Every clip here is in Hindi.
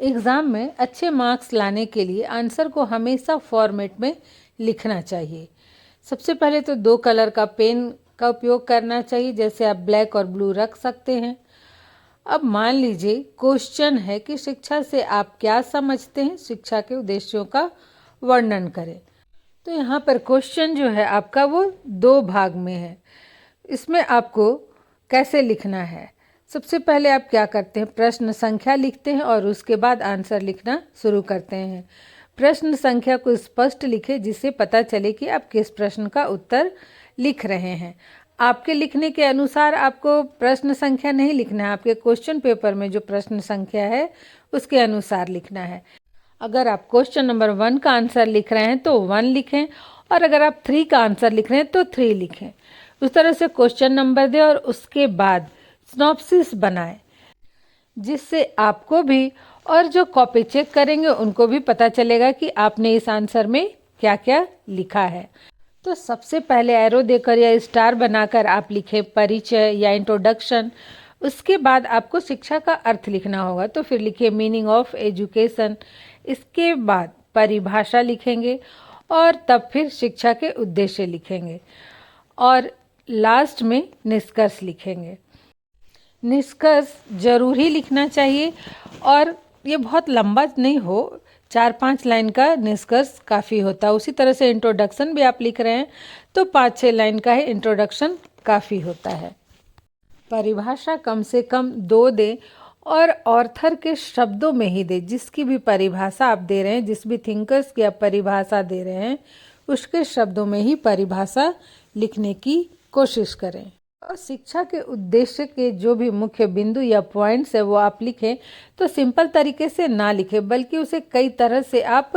एग्ज़ाम में अच्छे मार्क्स लाने के लिए आंसर को हमेशा फॉर्मेट में लिखना चाहिए। सबसे पहले तो 2 कलर का पेन का उपयोग करना चाहिए, जैसे आप ब्लैक और ब्लू रख सकते हैं। अब मान लीजिए क्वेश्चन है कि शिक्षा से आप क्या समझते हैं, शिक्षा के उद्देश्यों का वर्णन करें। तो यहाँ पर क्वेश्चन जो है आपका वो 2 भाग में है। इसमें आपको कैसे लिखना है, सबसे पहले आप क्या करते हैं, प्रश्न संख्या लिखते हैं और उसके बाद आंसर लिखना शुरू करते हैं। प्रश्न संख्या को स्पष्ट लिखें जिससे पता चले कि आप किस प्रश्न का उत्तर लिख रहे हैं। आपके लिखने के अनुसार आपको प्रश्न संख्या नहीं लिखना है, आपके क्वेश्चन पेपर में जो प्रश्न संख्या है उसके अनुसार लिखना है। अगर आप क्वेश्चन नंबर 1 का आंसर लिख रहे हैं तो 1 लिखें, और अगर आप 3 का आंसर लिख रहे हैं तो 3 लिखें। उस तरह से क्वेश्चन नंबर दें और उसके बाद सिनॉप्सिस बनाएं, जिससे आपको भी और जो कॉपी चेक करेंगे उनको भी पता चलेगा कि आपने इस आंसर में क्या क्या लिखा है। तो सबसे पहले एरो देकर या स्टार बनाकर आप लिखें परिचय या इंट्रोडक्शन। उसके बाद आपको शिक्षा का अर्थ लिखना होगा, तो फिर लिखिए मीनिंग ऑफ एजुकेशन। इसके बाद परिभाषा लिखेंगे और तब फिर शिक्षा के उद्देश्य लिखेंगे और लास्ट में निष्कर्ष लिखेंगे। निष्कर्ष जरूर ही लिखना चाहिए और ये बहुत लंबा नहीं हो, 4-5 लाइन का निष्कर्ष काफ़ी होता है। उसी तरह से इंट्रोडक्शन भी आप लिख रहे हैं तो 5-6 लाइन का ही इंट्रोडक्शन काफ़ी होता है। परिभाषा कम से कम 2 दें और ऑथर के शब्दों में ही दें। जिसकी भी परिभाषा आप दे रहे हैं, जिस भी थिंकर्स की आप परिभाषा दे रहे हैं, उसके शब्दों में ही परिभाषा लिखने की कोशिश करें। और शिक्षा के उद्देश्य के जो भी मुख्य बिंदु या पॉइंट्स है वो आप लिखें तो सिंपल तरीके से ना लिखें, बल्कि उसे कई तरह से आप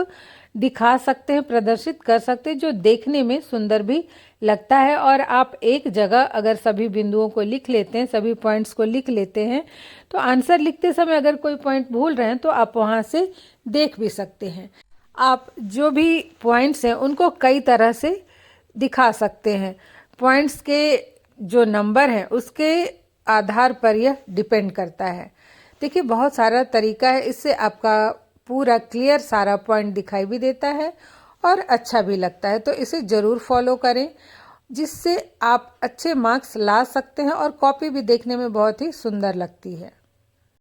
दिखा सकते हैं, प्रदर्शित कर सकते हैं, जो देखने में सुंदर भी लगता है। और आप एक जगह अगर सभी बिंदुओं को लिख लेते हैं, सभी पॉइंट्स को लिख लेते हैं, तो आंसर लिखते समय अगर कोई पॉइंट भूल रहे हैं तो आप वहाँ से देख भी सकते हैं। आप जो भी पॉइंट्स हैं उनको कई तरह से दिखा सकते हैं। पॉइंट्स के जो नंबर हैं उसके आधार पर यह डिपेंड करता है। देखिए बहुत सारा तरीका है, इससे आपका पूरा क्लियर सारा पॉइंट दिखाई भी देता है और अच्छा भी लगता है। तो इसे ज़रूर फॉलो करें, जिससे आप अच्छे मार्क्स ला सकते हैं और कॉपी भी देखने में बहुत ही सुंदर लगती है।